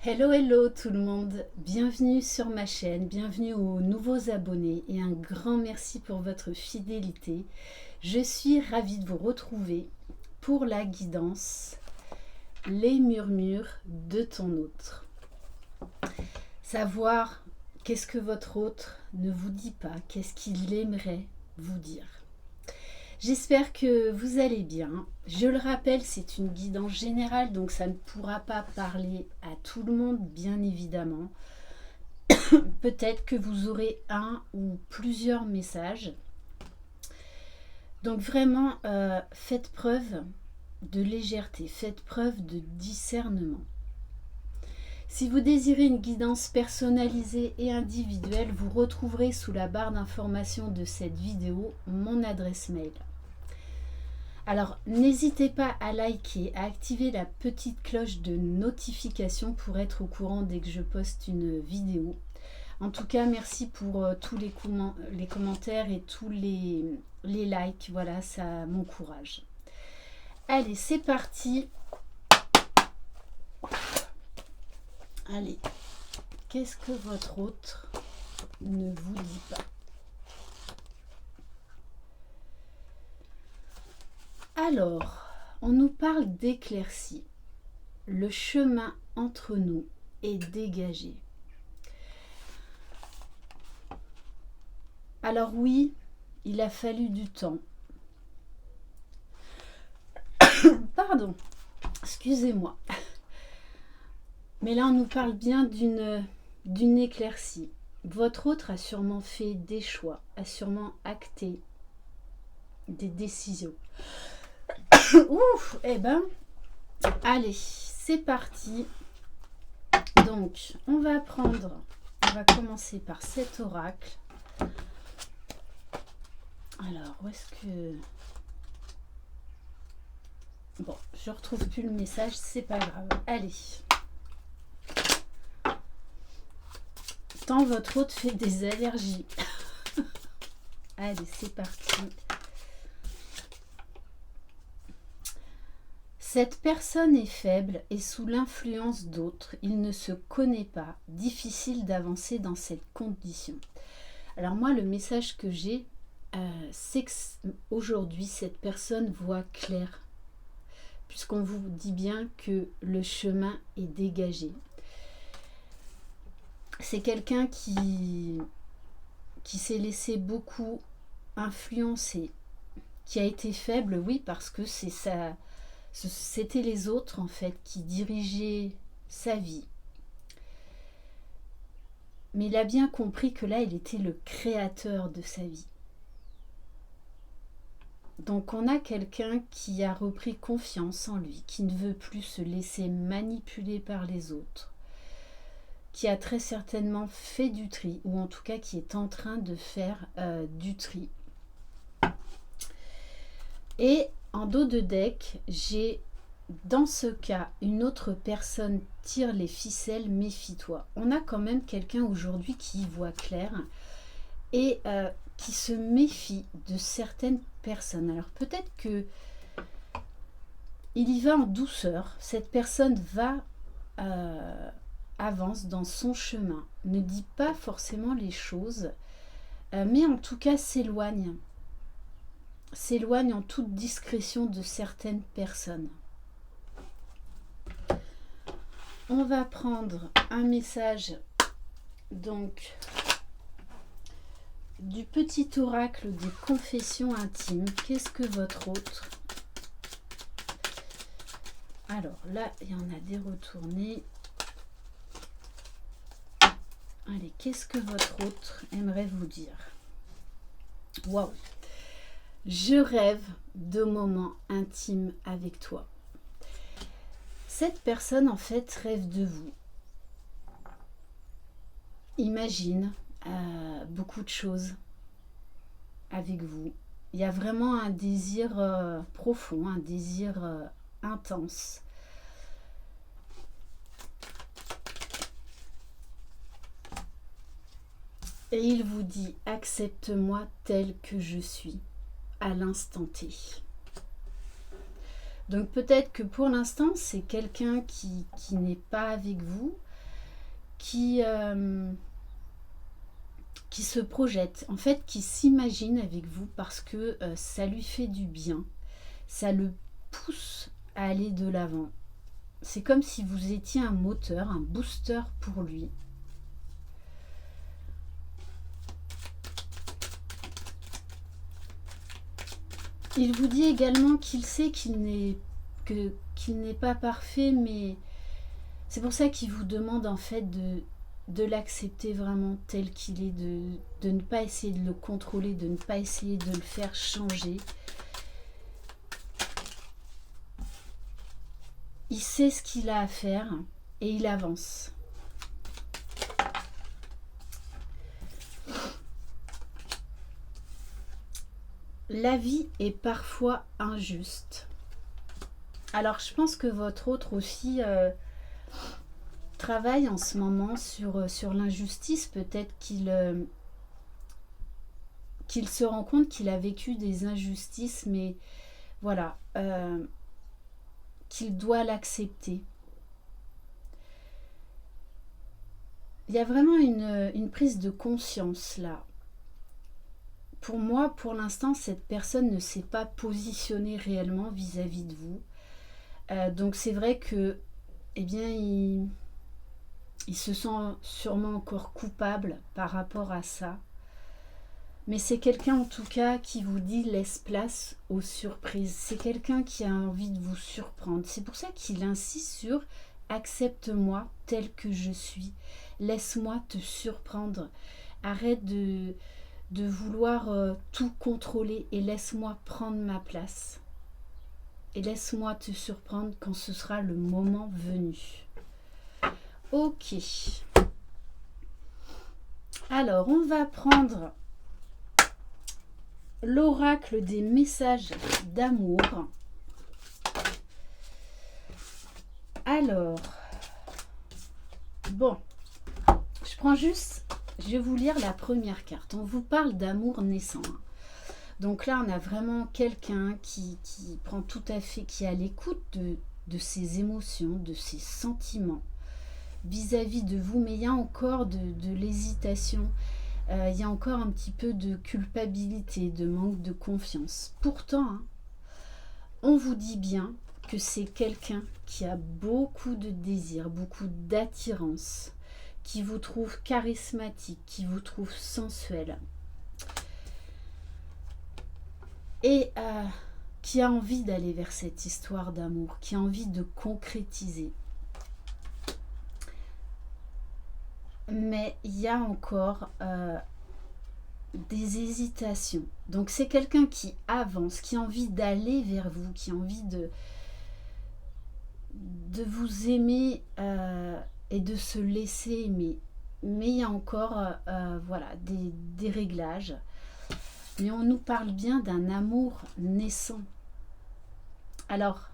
Hello, hello tout le monde, bienvenue sur ma chaîne, bienvenue aux nouveaux abonnés et un grand merci pour votre fidélité. Je suis ravie de vous retrouver pour la guidance Les murmures de ton autre. Savoir qu'est-ce que votre autre ne vous dit pas, qu'est-ce qu'il aimerait vous dire. J'espère que vous allez bien. Je le rappelle, c'est une guidance générale, donc ça ne pourra pas parler à tout le monde, bien évidemment. Peut-être que vous aurez un ou plusieurs messages. Donc vraiment, faites preuve de légèreté, faites preuve de discernement. Si vous désirez une guidance personnalisée et individuelle, vous retrouverez sous la barre d'information de cette vidéo mon adresse mail. Alors, n'hésitez pas à liker, à activer la petite cloche de notification pour être au courant dès que je poste une vidéo. En tout cas, merci pour tous les commentaires et tous les likes. Voilà, ça m'encourage. Allez, c'est parti. Allez, qu'est-ce que votre autre ne vous dit pas ? Alors, on nous parle d'éclaircie. Le chemin entre nous est dégagé. Alors oui, il a fallu du temps. Pardon, excusez-moi. Mais là, on nous parle bien d'une éclaircie. Votre autre a sûrement fait des choix, a sûrement acté des décisions. Ouf, eh ben, allez, c'est parti. Donc, on va commencer par cet oracle. Alors, où est-ce que... Bon, je retrouve plus le message, c'est pas grave. Allez. Tant votre autre fait des allergies. Allez, c'est parti. Cette personne est faible et sous l'influence d'autres. Il ne se connaît pas. Difficile d'avancer dans cette condition. Alors moi, le message que j'ai, c'est qu'aujourd'hui, cette personne voit clair. Puisqu'on vous dit bien que le chemin est dégagé. C'est quelqu'un qui s'est laissé beaucoup influencer, qui a été faible, oui, parce que c'était les autres en fait qui dirigeaient sa vie. Mais il a bien compris que là, il était le créateur de sa vie. Donc on a quelqu'un qui a repris confiance en lui, qui ne veut plus se laisser manipuler par les autres, qui a très certainement fait du tri, ou en tout cas qui est en train de faire du tri. Et en dos de deck, j'ai dans ce cas une autre personne tire les ficelles, méfie-toi. On a quand même quelqu'un aujourd'hui qui y voit clair et qui se méfie de certaines personnes. Alors peut-être que il y va en douceur, cette personne va avance dans son chemin, ne dit pas forcément les choses, mais en tout cas s'éloigne en toute discrétion de certaines personnes. On va prendre un message donc du petit oracle des confessions intimes. Qu'est-ce que votre autre... Alors là, il y en a des retournés. Allez, qu'est-ce que votre autre aimerait vous dire? Waouh! Je rêve de moments intimes avec toi. Cette personne, en fait, rêve de vous. Imagine beaucoup de choses avec vous. Il y a vraiment un désir profond, un désir intense. Et il vous dit, accepte-moi tel que je suis, à l'instant T. Donc peut-être que pour l'instant, c'est quelqu'un qui n'est pas avec vous, qui se projette, en fait, qui s'imagine avec vous parce que ça lui fait du bien, ça le pousse à aller de l'avant. C'est comme si vous étiez un moteur, un booster pour lui. Il vous dit également qu'il sait qu'il n'est pas parfait, mais c'est pour ça qu'il vous demande en fait de l'accepter vraiment tel qu'il est, de ne pas essayer de le contrôler, de ne pas essayer de le faire changer. Il sait ce qu'il a à faire et il avance. La vie est parfois injuste. Alors je pense que votre autre aussi travaille en ce moment sur l'injustice. Peut-être qu'il se rend compte qu'il a vécu des injustices, mais voilà, qu'il doit l'accepter. Il y a vraiment une prise de conscience là. Pour moi, pour l'instant, cette personne ne s'est pas positionnée réellement vis-à-vis de vous. Donc c'est vrai que, eh bien, il se sent sûrement encore coupable par rapport à ça. Mais c'est quelqu'un en tout cas qui vous dit laisse place aux surprises. C'est quelqu'un qui a envie de vous surprendre. C'est pour ça qu'il insiste sur accepte-moi tel que je suis. Laisse-moi te surprendre. Arrête de vouloir tout contrôler et laisse-moi prendre ma place. Et laisse-moi te surprendre quand ce sera le moment venu. Ok. Alors, on va prendre l'oracle des messages d'amour. Alors, bon, je prends juste, je vais vous lire la première carte. On vous parle d'amour naissant. Donc là, on a vraiment quelqu'un qui prend tout à fait, qui est à l'écoute de ses émotions, de ses sentiments vis-à-vis de vous, mais il y a encore de l'hésitation. Il y a encore un petit peu de culpabilité, de manque de confiance. Pourtant, on vous dit bien que c'est quelqu'un qui a beaucoup de désir, beaucoup d'attirance, qui vous trouve charismatique, qui vous trouve sensuel et qui a envie d'aller vers cette histoire d'amour, qui a envie de concrétiser. Mais il y a encore des hésitations. Donc c'est quelqu'un qui avance, qui a envie d'aller vers vous, qui a envie de vous aimer et de se laisser aimer. Mais il y a encore voilà, des réglages. Mais on nous parle bien d'un amour naissant. Alors,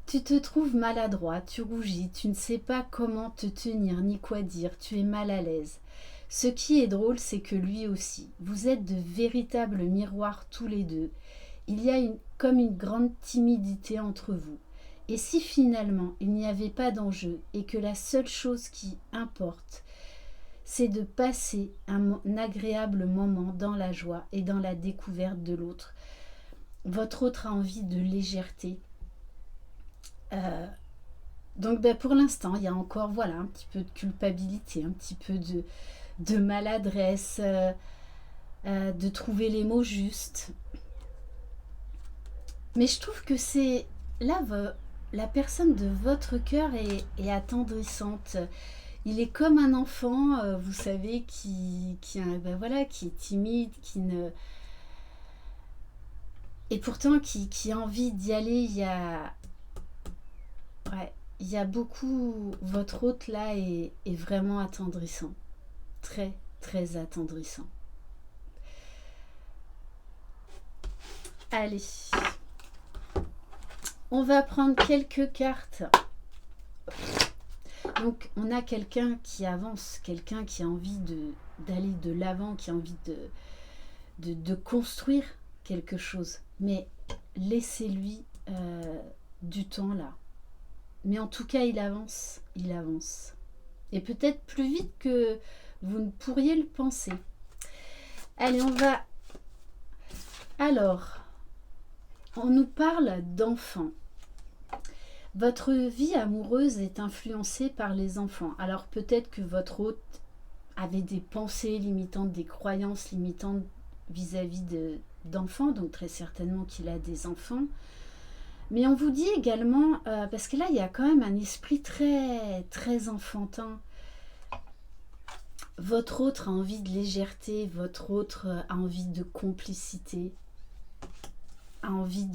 tu te trouves maladroit, tu rougis, tu ne sais pas comment te tenir ni quoi dire, tu es mal à l'aise. Ce qui est drôle, c'est que lui aussi, vous êtes de véritables miroirs tous les deux. Il y a comme une grande timidité entre vous. Et si finalement il n'y avait pas d'enjeu et que la seule chose qui importe, c'est de passer un agréable moment dans la joie et dans la découverte de l'autre, votre autre a envie de légèreté. Donc pour l'instant, il y a encore voilà, un petit peu de culpabilité, un petit peu de maladresse, de trouver les mots justes. Mais je trouve que c'est là, la personne de votre cœur est attendrissante. Il est comme un enfant, vous savez, qui voilà, qui est timide, qui ne... Et pourtant qui a envie d'y aller. Il y a beaucoup... Votre hôte là est vraiment attendrissant. Très, très attendrissant. Allez. On va prendre quelques cartes. Donc, on a quelqu'un qui avance, quelqu'un qui a envie d'aller de l'avant, qui a envie de construire quelque chose. Mais laissez-lui du temps là. Mais en tout cas, il avance, il avance. Et peut-être plus vite que vous ne pourriez le penser. Allez, on va... Alors, on nous parle d'enfants. Votre vie amoureuse est influencée par les enfants. Alors peut-être que votre hôte avait des pensées limitantes, des croyances limitantes vis-à-vis d'enfants, donc très certainement qu'il a des enfants. Mais on vous dit également, parce que là il y a quand même un esprit très, très enfantin. Votre autre a envie de légèreté, votre autre a envie de complicité, a envie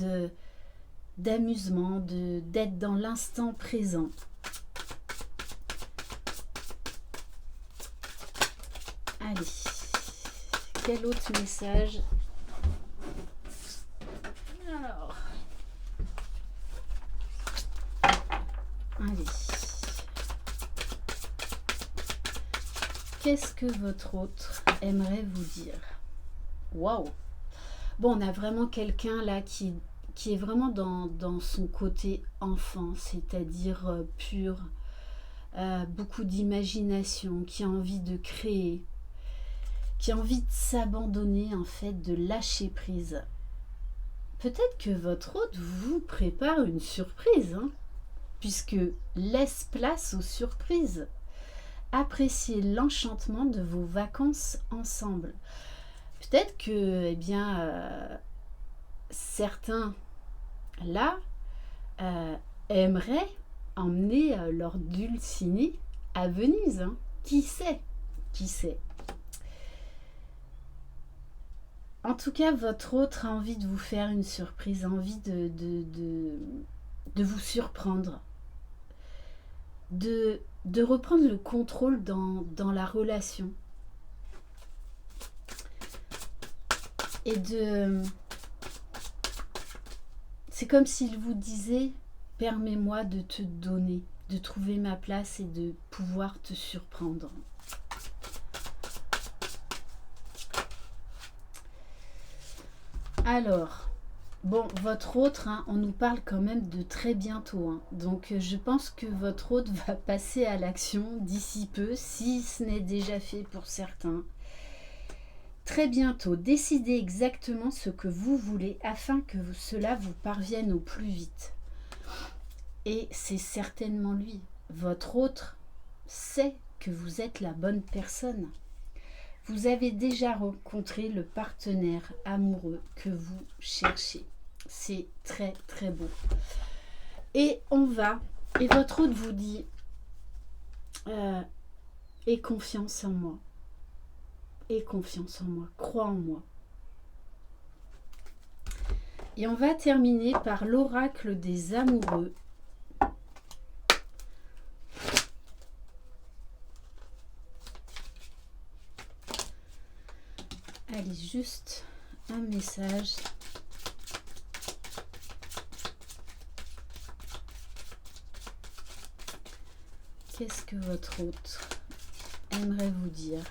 d'amusement, d'être dans l'instant présent. Allez, quel autre message? Alors, allez. Qu'est-ce que votre autre aimerait vous dire? Waouh! Bon, on a vraiment quelqu'un là qui est vraiment dans son côté enfant, c'est-à-dire pur, beaucoup d'imagination, qui a envie de créer, qui a envie de s'abandonner, en fait, de lâcher prise. Peut-être que votre hôte vous prépare une surprise, hein, puisque laisse place aux surprises. Appréciez l'enchantement de vos vacances ensemble. Peut-être que, eh bien, certains, là, aimeraient emmener leur dulcinée à Venise. Hein. Qui sait? Qui sait? En tout cas, votre autre a envie de vous faire une surprise, a envie de vous surprendre, de reprendre le contrôle dans la relation. Et c'est comme s'il vous disait, permets-moi de te donner, de trouver ma place et de pouvoir te surprendre. Alors, bon, votre autre, hein, on nous parle quand même de très bientôt. Hein. Donc, je pense que votre autre va passer à l'action d'ici peu, si ce n'est déjà fait pour certains. Très bientôt, décidez exactement ce que vous voulez afin que cela vous parvienne au plus vite. Et c'est certainement lui. Votre autre sait que vous êtes la bonne personne. Vous avez déjà rencontré le partenaire amoureux que vous cherchez. C'est très très beau. Et votre autre vous dit, aie confiance en moi. Aie confiance en moi. Crois en moi. Et on va terminer par l'oracle des amoureux. Allez, juste un message. Qu'est-ce que votre autre aimerait vous dire?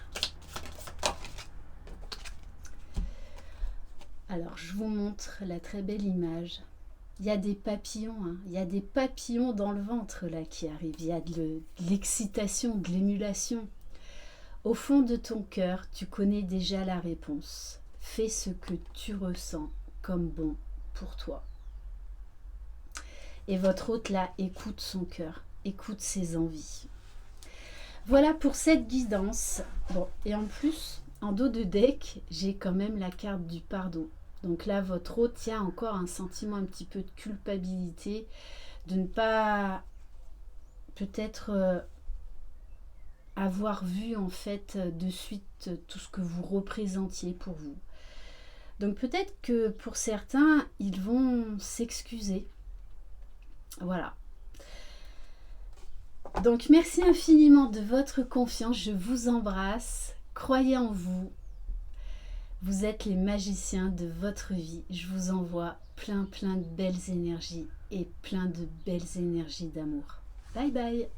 Alors, je vous montre la très belle image. Il y a des papillons, hein. Il y a des papillons dans le ventre là qui arrivent. Il y a de l'excitation, de l'émulation. Au fond de ton cœur, tu connais déjà la réponse. Fais ce que tu ressens comme bon pour toi. Et votre hôte là écoute son cœur, écoute ses envies. Voilà pour cette guidance. Bon, et en plus, en dos de deck, j'ai quand même la carte du pardon. Donc là, votre hôte a encore un sentiment un petit peu de culpabilité, de ne pas peut-être avoir vu en fait de suite tout ce que vous représentiez pour vous. Donc peut-être que pour certains, ils vont s'excuser. Voilà. Donc merci infiniment de votre confiance, je vous embrasse, croyez en vous, vous êtes les magiciens de votre vie, je vous envoie plein de belles énergies et plein de belles énergies d'amour. Bye bye.